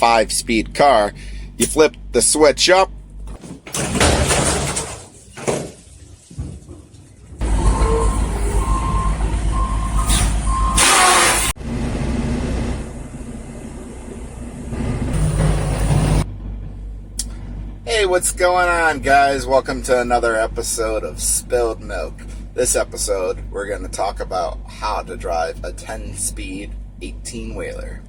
5-speed car. You flip the switch up. Hey, what's going on, guys? Welcome to another episode of Spilled Milk. This episode, we're going to talk about how to drive a 10-speed 18-wheeler.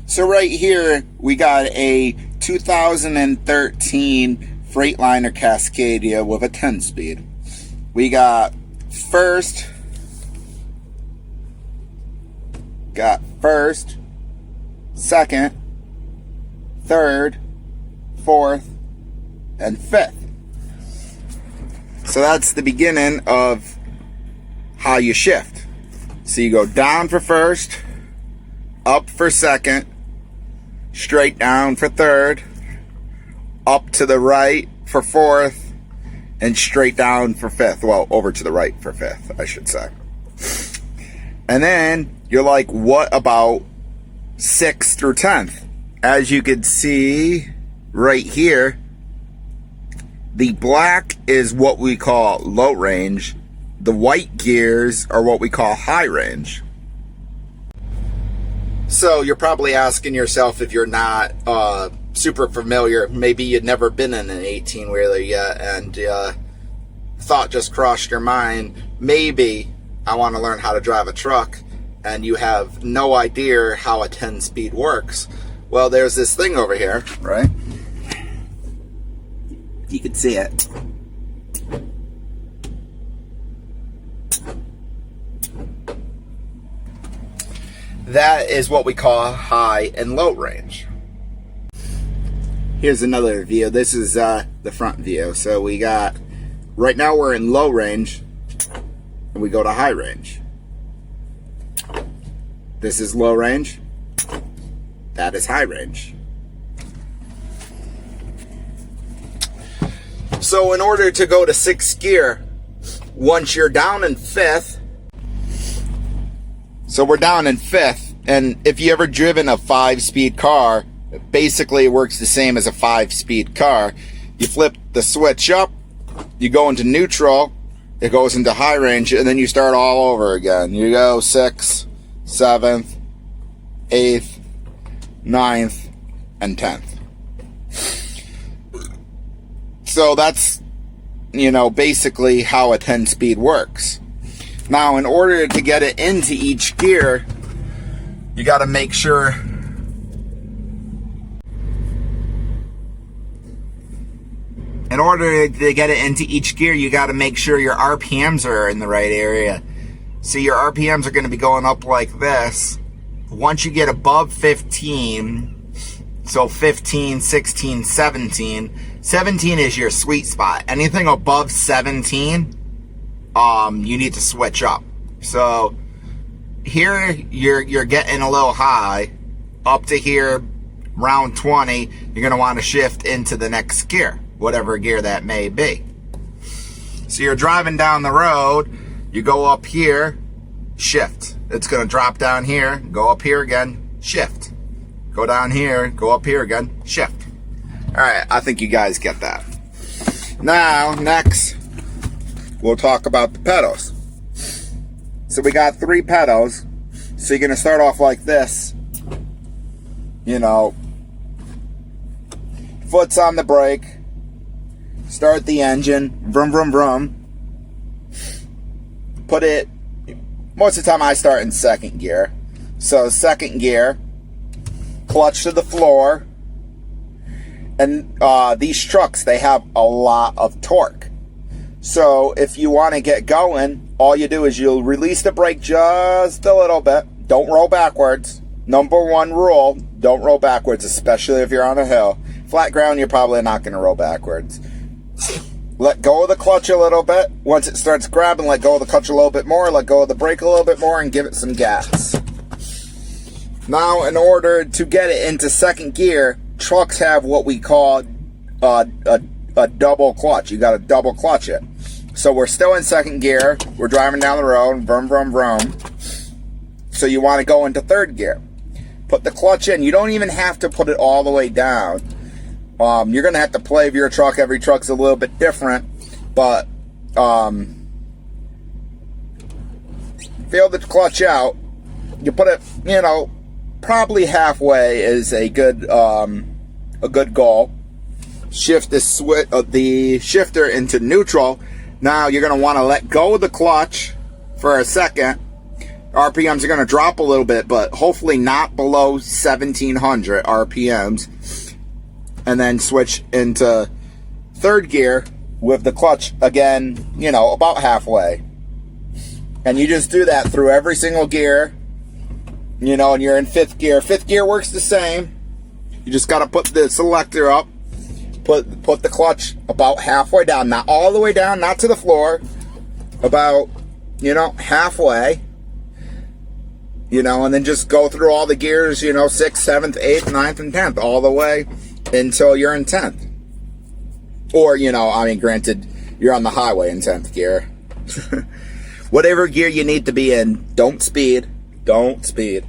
So right here, we got a 2013 Freightliner Cascadia with a 10-speed. We got first, second, third, fourth, and fifth. So that's the beginning of how you shift. So you go down for first, up for second, straight down for third, up to the right for fourth, and straight down for fifth. Well, over to the right for fifth, I should say. And then you're like, what about 6th through 10th? As you can see right here, the black is what we call low range. The white gears are what we call high range. So you're probably asking yourself, if you're not super familiar, maybe you'd never been in an 18-wheeler yet, and thought just crossed your mind, maybe I want to learn how to drive a truck, and you have no idea how a 10-speed works. Well, there's this thing over here, right? You can see it. That is what we call high and low range. Here's another view. This is the front view. So we got, right now we're in low range, and we go to high range. This is low range. That is high range. So in order to go to 6th gear, once you're down in 5th, so we're down in 5th, and if you ever driven a 5-speed car, basically it works the same as a 5-speed car. You flip the switch up, you go into neutral, it goes into high range, and then you start all over again. You go 6th, 7th, 8th, 9th, and 10th. So that's, basically how a 10-speed works. Now, in order to get it into each gear, you got to make sure your RPMs are in the right area. So your RPMs are going to be going up like this. Once you get above 15, so 15, 16, 17 is your sweet spot. Anything above 17, you need to switch up. So here you're getting a little high. Up to here, round 20, you're going to want to shift into the next gear, whatever gear that may be. So you're driving down the road, you go up here, shift. It's going to drop down here, go up here again, shift. Go down here, go up here again, shift. Alright, I think you guys get that. Now, next, we'll talk about the pedals. So we got 3 pedals. So you're going to start off like this. Foot's on the brake. Start the engine. Vroom, vroom, vroom. Put it, most of the time I start in 2nd gear. So 2nd gear, clutch to the floor. And these trucks, they have a lot of torque. So if you want to get going, all you do is you'll release the brake just a little bit. Don't roll backwards. Number 1 rule, don't roll backwards, especially if you're on a hill. Flat ground, you're probably not going to roll backwards. Let go of the clutch a little bit. Once it starts grabbing, let go of the clutch a little bit more, let go of the brake a little bit more, and give it some gas. Now, in order to get it into 2nd gear, trucks have what we call a double clutch. You got to double clutch it. So we're still in 2nd gear. We're driving down the road. Vroom, vroom, vroom. So you want to go into 3rd gear. put the clutch in. You don't even have to put it all the way down. You're going to have to play with your truck. Every truck's a little bit different. But feel the clutch out. You put it, you know, probably halfway is a good goal. Shift the shifter into neutral. Now you're going to want to let go of the clutch for a second. RPMs are going to drop a little bit, but hopefully not below 1700 RPMs. And then switch into third gear with the clutch again, you know, about halfway. And you just do that through every single gear, you know, and you're in fifth gear. Fifth gear works the same. You just got to put the selector up, put the clutch about halfway down, not all the way down, not to the floor, about, you know, halfway, you know, and then just go through all the gears, you know, 6th, 7th, 8th, 9th, and 10th, all the way until you're in 10th. Or, you know, I mean, granted, you're on the highway in 10th gear. Whatever gear you need to be in, don't speed. Don't speed.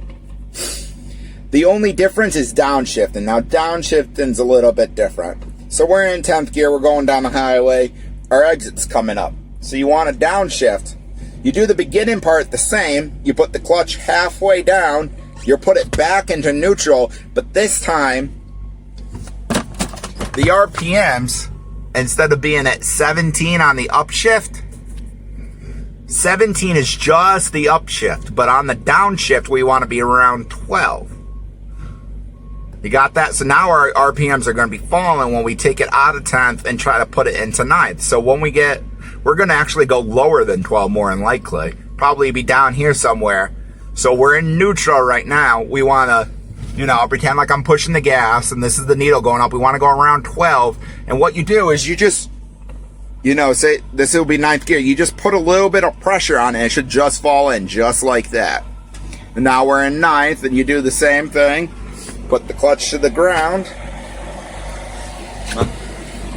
The only difference is downshifting. Now, downshifting's a little bit different. So we're in 10th gear, we're going down the highway, our exit's coming up. So you want to downshift. You do the beginning part the same, you put the clutch halfway down, you put it back into neutral, but this time, the RPMs, instead of being at 17 on the upshift, 17 is just the upshift, but on the downshift, we want to be around 12. You got that? So now our RPMs are going to be falling when we take it out of 10th and try to put it into 9th. So when we're going to actually go lower than 12 more than likely. Probably be down here somewhere. So we're in neutral right now. We want to, you know, pretend like I'm pushing the gas and this is the needle going up. We want to go around 12. And what you do is you just, you know, say this will be 9th gear. You just put a little bit of pressure on it. It should just fall in just like that. And now we're in 9th and you do the same thing. Put the clutch to the ground.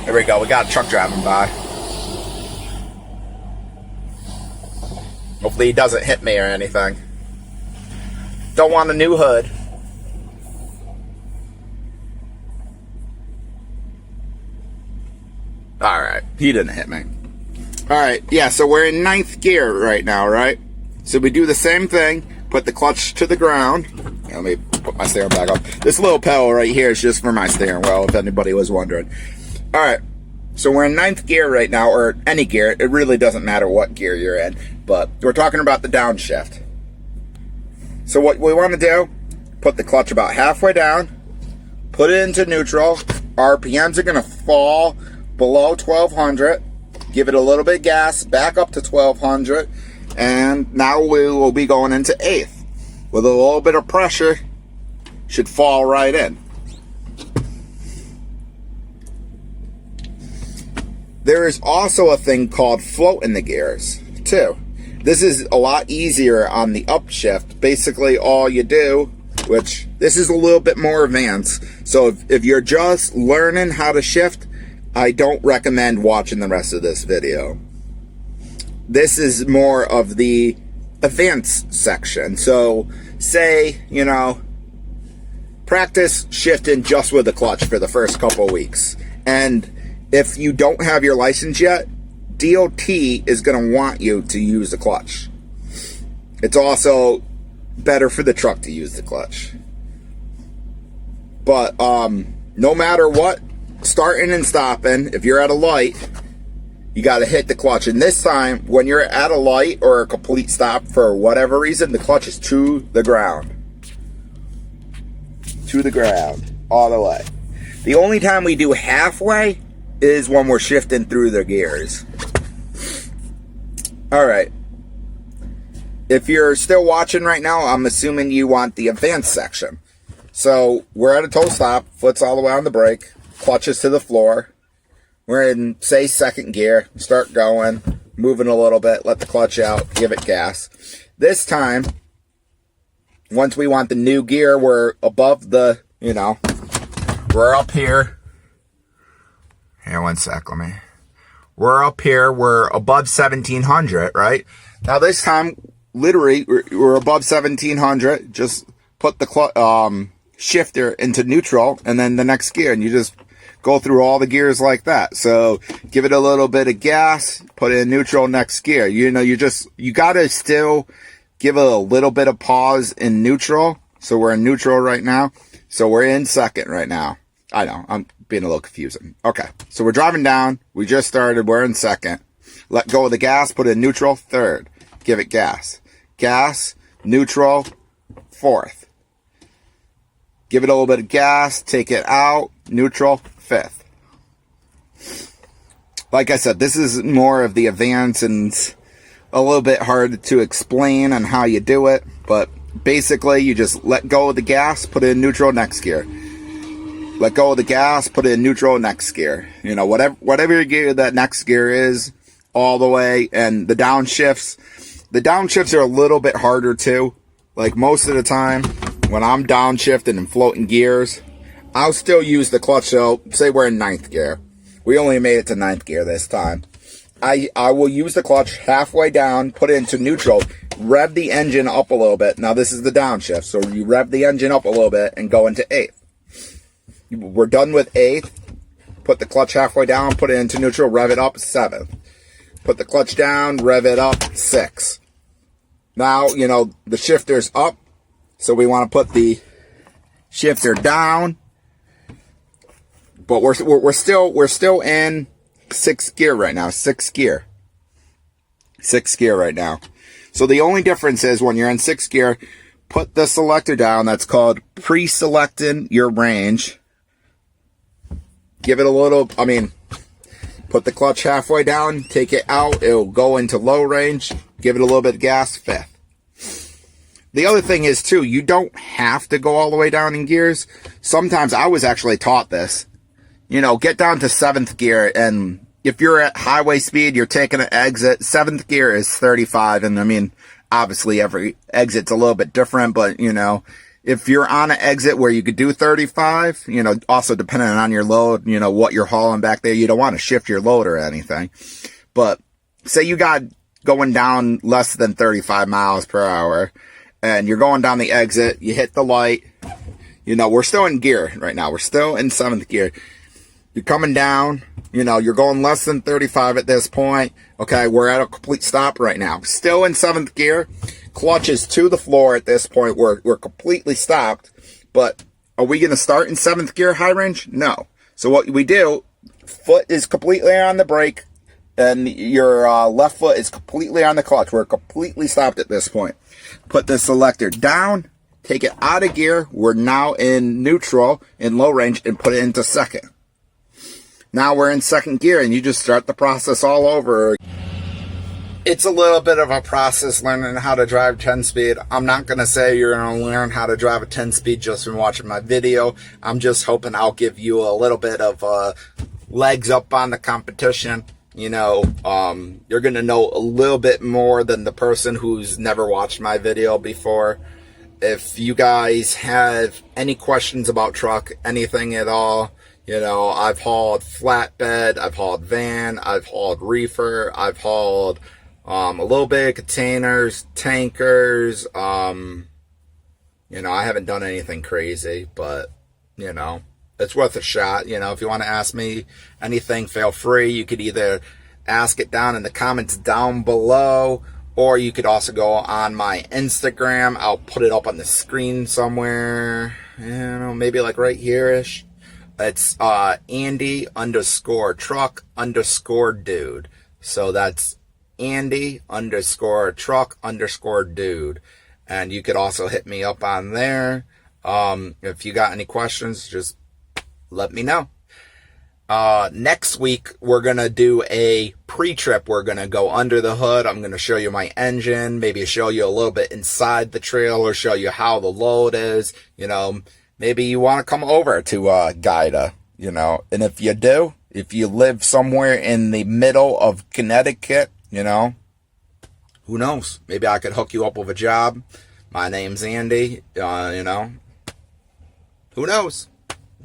There we go. We got a truck driving by. Hopefully he doesn't hit me or anything. Don't want a new hood. Alright, he didn't hit me. Alright, yeah, so we're in 9th gear right now, right? So we do the same thing, put the clutch to the ground. Let me put my steering back up. This little pedal right here is just for my steering wheel, if anybody was wondering. Alright, so we're in 9th gear right now, or any gear. It really doesn't matter what gear you're in, but we're talking about the downshift. So what we want to do, put the clutch about halfway down, put it into neutral. RPMs are going to fall below 1200. Give it a little bit of gas, back up to 1200, and now we will be going into 8th. With a little bit of pressure, should fall right in. There is also a thing called floating the gears, too. This is a lot easier on the upshift. Basically, all you do, which this is a little bit more advanced. So if you're just learning how to shift, I don't recommend watching the rest of this video. This is more of the advanced section. So say, you know, practice shifting just with the clutch for the first couple weeks. And if you don't have your license yet, DOT is going to want you to use the clutch. It's also better for the truck to use the clutch. But no matter what, starting and stopping, if you're at a light, you got to hit the clutch. And this time, when you're at a light or a complete stop for whatever reason, the clutch is to the ground. To the ground. All the way. The only time we do halfway is when we're shifting through the gears. Alright. If you're still watching right now, I'm assuming you want the advanced section. So, we're at a total stop. Foot's all the way on the brake. Clutches to the floor. We're in, say, 2nd gear. Start going. Moving a little bit. Let the clutch out. Give it gas. This time, once we want the new gear, we're above the, you know, we're up here. Here, one sec, let me. We're up here. We're above 1700, right? Now, this time, literally, we're above 1700. Just put the shifter into neutral, and then the next gear, and you just go through all the gears like that. So give it a little bit of gas, put it in neutral, next gear. You gotta still give it a little bit of pause in neutral. So we're in neutral right now. So we're in second right now. I know, I'm being a little confusing. Okay, so we're driving down. We just started, we're in second. Let go of the gas, put it in neutral, third. Give it gas. Gas, neutral, fourth. Give it a little bit of gas, take it out, neutral, fifth. Like I said, this is more of the advance and a little bit hard to explain on how you do it, but basically you just let go of the gas, put it in neutral, next gear. Let go of the gas, put it in neutral, next gear. You know, whatever gear that next gear is, all the way. And the downshifts are a little bit harder too. Like most of the time when I'm downshifting and floating gears, I'll still use the clutch. So say we're in ninth gear. We only made it to ninth gear this time. I will use the clutch halfway down, put it into neutral, rev the engine up a little bit. Now this is the downshift. So you rev the engine up a little bit and go into eighth. We're done with eighth. Put the clutch halfway down, put it into neutral, rev it up, seventh. Put the clutch down, rev it up, sixth. Now, you know, the shifter's up. So we want to put the shifter down. But we're still in sixth gear right now. Sixth gear right now. So the only difference is when you're in sixth gear, put the selector down. That's called pre-selecting your range. Give it a little, put the clutch halfway down, take it out. It'll go into low range. Give it a little bit of gas, fifth. The other thing is too, you don't have to go all the way down in gears. Sometimes I was actually taught this. You know, get down to seventh gear, and if you're at highway speed, you're taking an exit. Seventh gear is 35, and obviously every exit's a little bit different, but you know, if you're on an exit where you could do 35, you know, also depending on your load, you know, what you're hauling back there, you don't want to shift your load or anything. But say you got going down less than 35 miles per hour, and you're going down the exit, you hit the light, you know, we're still in gear right now. We're still in seventh gear. You're coming down, you know, you're going less than 35 at this point. Okay, we're at a complete stop right now. Still in seventh gear. Clutch is to the floor at this point. We're completely stopped. But are we going to start in seventh gear high range? No. So what we do, foot is completely on the brake, and your left foot is completely on the clutch. We're completely stopped at this point. Put the selector down, take it out of gear. We're now in neutral, in low range, and put it into second. Now we're in second gear, and you just start the process all over. It's a little bit of a process learning how to drive 10-speed. I'm not going to say you're going to learn how to drive a 10-speed just from watching my video. I'm just hoping I'll give you a little bit of legs up on the competition. You know, you're going to know a little bit more than the person who's never watched my video before. If you guys have any questions about truck, anything at all, you know, I've hauled flatbed, I've hauled van, I've hauled reefer, I've hauled a little bit of containers, tankers. You know, I haven't done anything crazy, but, you know, it's worth a shot. You know, if you want to ask me anything, feel free. You could either ask it down in the comments down below, or you could also go on my Instagram. I'll put it up on the screen somewhere, you know, maybe like right here-ish. It's Andy_truck_dude. So that's Andy_truck_dude. And you could also hit me up on there. If you got any questions, just let me know. Next week, we're going to do a pre-trip. We're going to go under the hood. I'm going to show you my engine, maybe show you a little bit inside the trailer, show you how the load is, you know. Maybe you want to come over to Guida, you know. And if you do, if you live somewhere in the middle of Connecticut, you know, who knows? Maybe I could hook you up with a job. My name's Andy, you know. Who knows?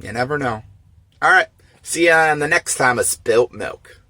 You never know. All right. See ya in the next time of Spilt Milk.